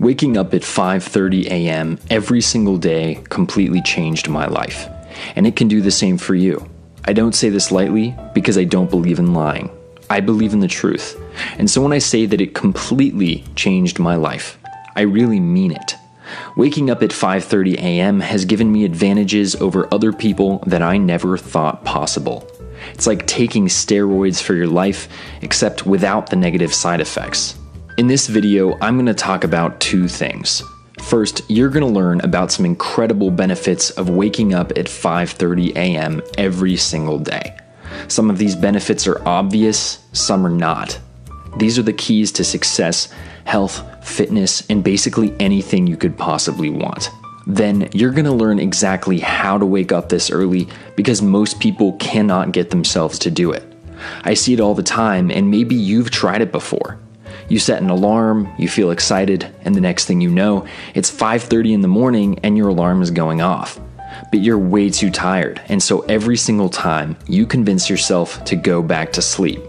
Waking up at 5:30 a.m. every single day completely changed my life, and it can do the same for you. I don't say this lightly because I don't believe in lying. I believe in the truth, and so when I say that it completely changed my life, I really mean it. Waking up at 5:30 a.m. has given me advantages over other people that I never thought possible. It's like taking steroids for your life, except without the negative side effects. In this video, I'm going to talk about two things. First, you're going to learn about some incredible benefits of waking up at 5:30 a.m. every single day. Some of these benefits are obvious, some are not. These are the keys to success, health, fitness, and basically anything you could possibly want. Then you're going to learn exactly how to wake up this early because most people cannot get themselves to do it. I see it all the time, and maybe you've tried it before. You set an alarm, you feel excited, and the next thing you know, it's 5:30 in the morning and your alarm is going off. But you're way too tired, and so every single time, you convince yourself to go back to sleep.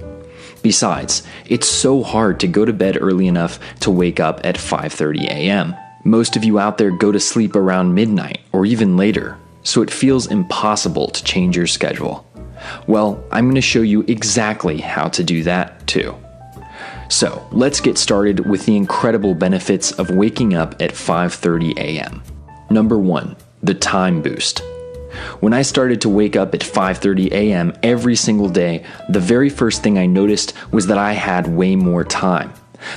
Besides, it's so hard to go to bed early enough to wake up at 5:30 a.m. Most of you out there go to sleep around midnight or even later, so it feels impossible to change your schedule. Well, I'm going to show you exactly how to do that too. So, let's get started with the incredible benefits of waking up at 5:30 a.m. Number 1, the time boost. When I started to wake up at 5:30 a.m. every single day, the very first thing I noticed was that I had way more time.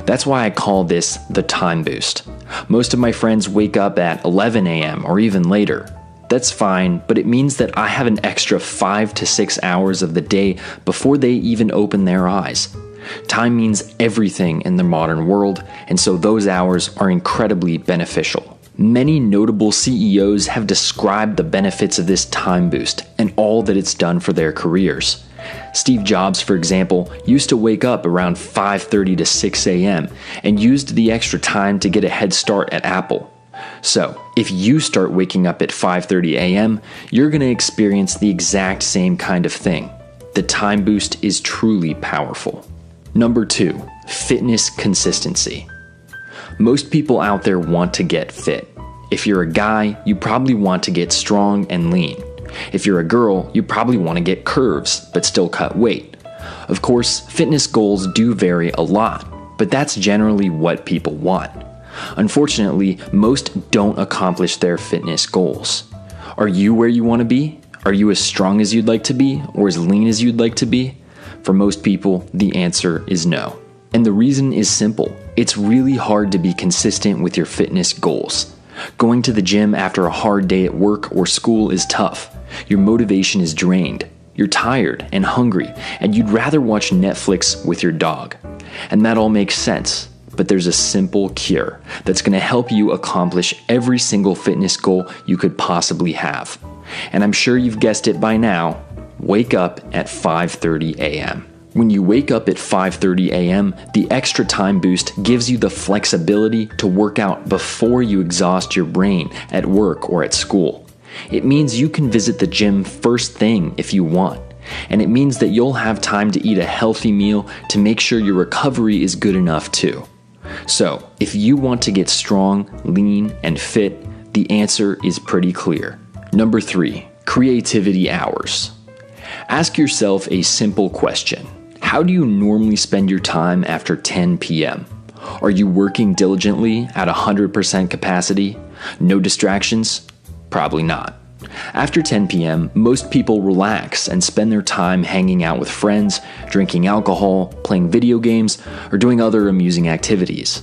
That's why I call this the time boost. Most of my friends wake up at 11 a.m. or even later. That's fine, but it means that I have an extra 5 to 6 hours of the day before they even open their eyes. Time means everything in the modern world, and so those hours are incredibly beneficial. Many notable CEOs have described the benefits of this time boost and all that it's done for their careers. Steve Jobs, for example, used to wake up around 5:30 to 6 a.m. and used the extra time to get a head start at Apple. So, if you start waking up at 5:30 a.m., you're going to experience the exact same kind of thing. The time boost is truly powerful. Number 2, fitness consistency. Most people out there want to get fit. If you're a guy, you probably want to get strong and lean. If you're a girl, you probably want to get curves, but still cut weight. Of course, fitness goals do vary a lot, but that's generally what people want. Unfortunately, most don't accomplish their fitness goals. Are you where you want to be? Are you as strong as you'd like to be, or as lean as you'd like to be? For most people, the answer is no. And the reason is simple. It's really hard to be consistent with your fitness goals. Going to the gym after a hard day at work or school is tough. Your motivation is drained. You're tired and hungry, and you'd rather watch Netflix with your dog. And that all makes sense, but there's a simple cure that's going to help you accomplish every single fitness goal you could possibly have. And I'm sure you've guessed it by now. Wake up at 5:30 a.m. When you wake up at 5:30 a.m., the extra time boost gives you the flexibility to work out before you exhaust your brain at work or at school. It means you can visit the gym first thing if you want, and it means that you'll have time to eat a healthy meal to make sure your recovery is good enough too. So, if you want to get strong, lean, and fit, the answer is pretty clear. Number 3, creativity hours. Ask yourself a simple question. How do you normally spend your time after 10 p.m.? Are you working diligently at 100% capacity? No distractions? Probably not. After 10 p.m., most people relax and spend their time hanging out with friends, drinking alcohol, playing video games, or doing other amusing activities.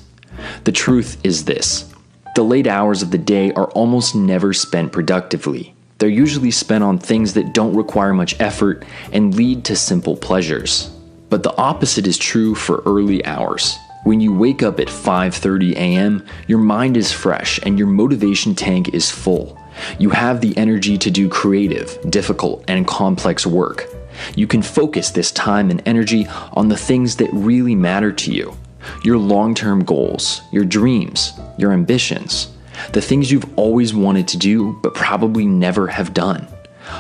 The truth is this: the late hours of the day are almost never spent productively. They're usually spent on things that don't require much effort and lead to simple pleasures. But the opposite is true for early hours. When you wake up at 5:30 a.m., your mind is fresh and your motivation tank is full. You have the energy to do creative, difficult, and complex work. You can focus this time and energy on the things that really matter to you. Your long-term goals, your dreams, your ambitions, the things you've always wanted to do but probably never have done.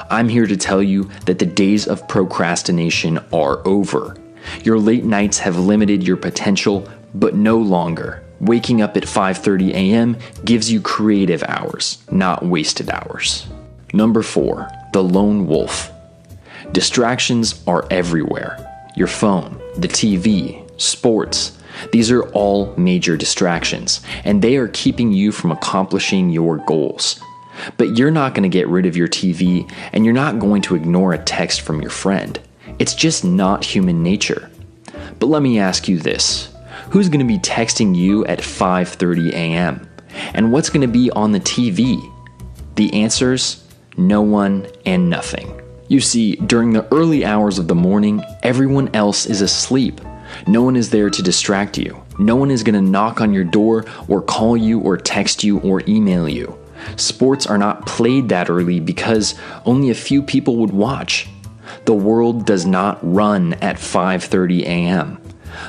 I'm here to tell you that the days of procrastination are over. Your late nights have limited your potential, but no longer. Waking up at 5:30 a.m. gives you creative hours, not wasted hours. Number 4, the lone wolf. Distractions are everywhere. Your phone, the TV, sports. These are all major distractions, and they are keeping you from accomplishing your goals. But you're not going to get rid of your TV, and you're not going to ignore a text from your friend. It's just not human nature. But let me ask you this. Who's going to be texting you at 5:30 a.m.? And what's going to be on the TV? The answers? No one and nothing. You see, during the early hours of the morning, everyone else is asleep. No one is there to distract you. No one is going to knock on your door or call you or text you or email you. Sports are not played that early because only a few people would watch. The world does not run at 5:30 a.m.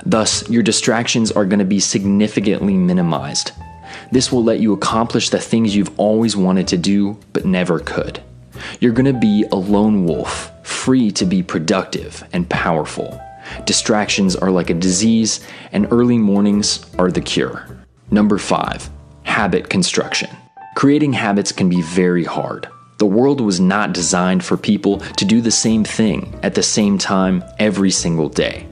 Thus, your distractions are going to be significantly minimized. This will let you accomplish the things you've always wanted to do but never could. You're going to be a lone wolf, free to be productive and powerful. Distractions are like a disease, and early mornings are the cure. Number 5, habit construction. Creating habits can be very hard. The world was not designed for people to do the same thing at the same time every single day.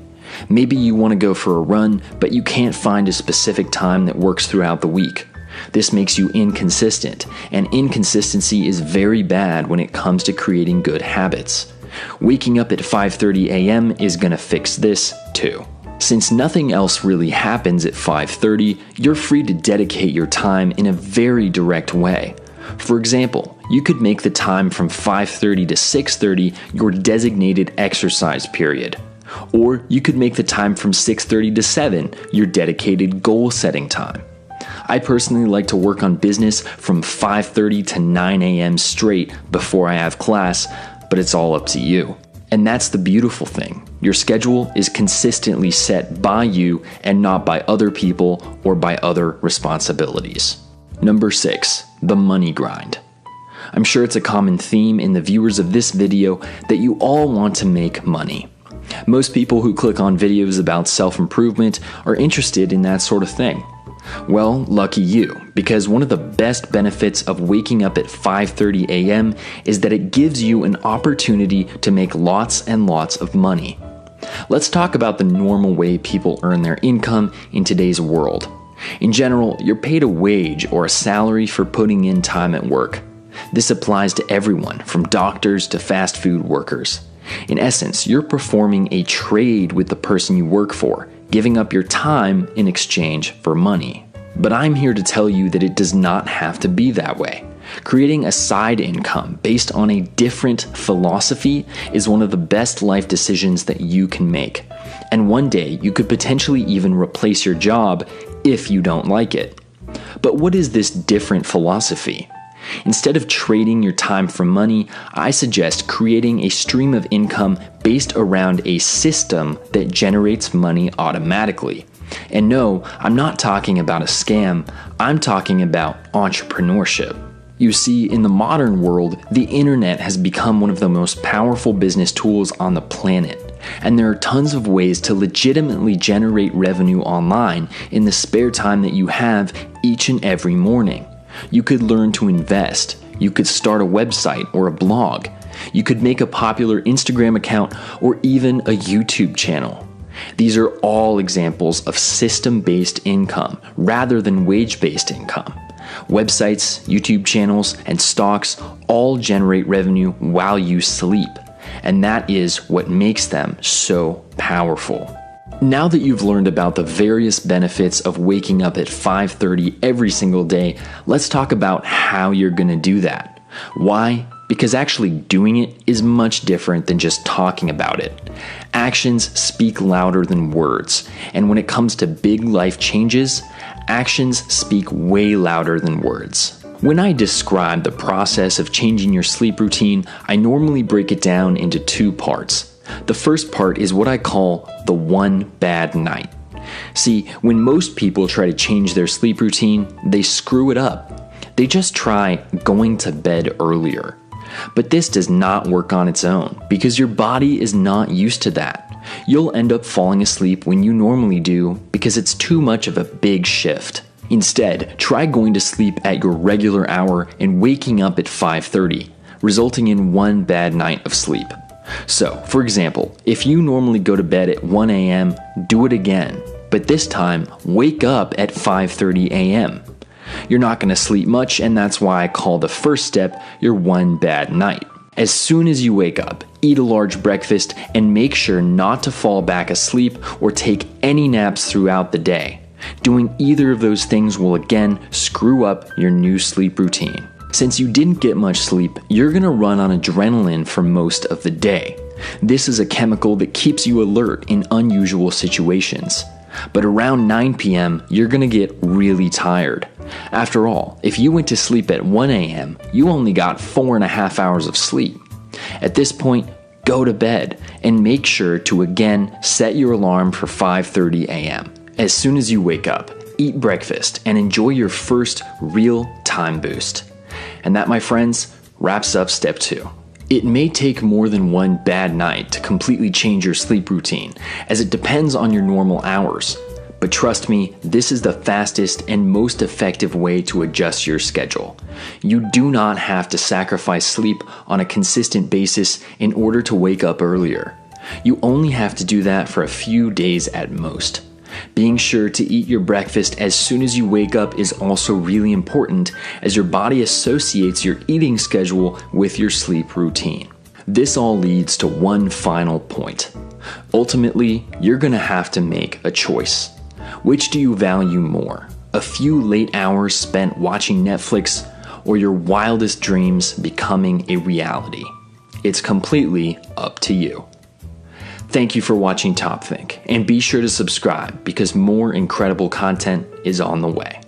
Maybe you want to go for a run, but you can't find a specific time that works throughout the week. This makes you inconsistent, and inconsistency is very bad when it comes to creating good habits. Waking up at 5:30 a.m. is going to fix this too. Since nothing else really happens at 5:30, you're free to dedicate your time in a very direct way. For example, you could make the time from 5:30 to 6:30 your designated exercise period. Or you could make the time from 6:30 to 7 your dedicated goal-setting time. I personally like to work on business from 5:30 to 9 a.m. straight before I have class, but it's all up to you. And that's the beautiful thing. Your schedule is consistently set by you and not by other people or by other responsibilities. Number 6, the money grind. I'm sure it's a common theme in the viewers of this video that you all want to make money. Most people who click on videos about self-improvement are interested in that sort of thing. Well, lucky you, because one of the best benefits of waking up at 5:30 a.m. is that it gives you an opportunity to make lots and lots of money. Let's talk about the normal way people earn their income in today's world. In general, you're paid a wage or a salary for putting in time at work. This applies to everyone, from doctors to fast food workers. In essence, you're performing a trade with the person you work for, giving up your time in exchange for money. But I'm here to tell you that it does not have to be that way. Creating a side income based on a different philosophy is one of the best life decisions that you can make. And one day you could potentially even replace your job if you don't like it. But what is this different philosophy? Instead of trading your time for money, I suggest creating a stream of income based around a system that generates money automatically. And no, I'm not talking about a scam, I'm talking about entrepreneurship. You see, in the modern world, the internet has become one of the most powerful business tools on the planet. And there are tons of ways to legitimately generate revenue online in the spare time that you have each and every morning. You could learn to invest. You could start a website or a blog. You could make a popular Instagram account or even a YouTube channel. These are all examples of system-based income rather than wage-based income. Websites, YouTube channels, and stocks all generate revenue while you sleep, and that is what makes them so powerful. Now that you've learned about the various benefits of waking up at 5:30 every single day, let's talk about how you're going to do that. Why? Because actually doing it is much different than just talking about it. Actions speak louder than words, and when it comes to big life changes, actions speak way louder than words. When I describe the process of changing your sleep routine, I normally break it down into 2 parts. The first part is what I call the one bad night. See, when most people try to change their sleep routine, they screw it up. They just try going to bed earlier. But this does not work on its own because your body is not used to that. You'll end up falling asleep when you normally do because because it's too much of a big shift. Instead, try going to sleep at your regular hour and waking up at 5:30, resulting in one bad night of sleep. So, for example, if you normally go to bed at 1 a.m., do it again, but this time, wake up at 5:30 a.m. You're not going to sleep much, and that's why I call the first step your one bad night. As soon as you wake up, eat a large breakfast and make sure not to fall back asleep or take any naps throughout the day. Doing either of those things will again screw up your new sleep routine. Since you didn't get much sleep, you're going to run on adrenaline for most of the day. This is a chemical that keeps you alert in unusual situations. But around 9 p.m., you're going to get really tired. After all, if you went to sleep at 1 a.m., you only got 4.5 hours of sleep. At this point, go to bed and make sure to again set your alarm for 5:30 a.m. As soon as you wake up, eat breakfast and enjoy your first real time boost. And that, my friends, wraps up step 2. It may take more than one bad night to completely change your sleep routine, as it depends on your normal hours. But trust me, this is the fastest and most effective way to adjust your schedule. You do not have to sacrifice sleep on a consistent basis in order to wake up earlier. You only have to do that for a few days at most. Being sure to eat your breakfast as soon as you wake up is also really important, as your body associates your eating schedule with your sleep routine. This all leads to one final point. Ultimately, you're going to have to make a choice. Which do you value more? A few late hours spent watching Netflix, or your wildest dreams becoming a reality? It's completely up to you. Thank you for watching TopThink, and be sure to subscribe because more incredible content is on the way.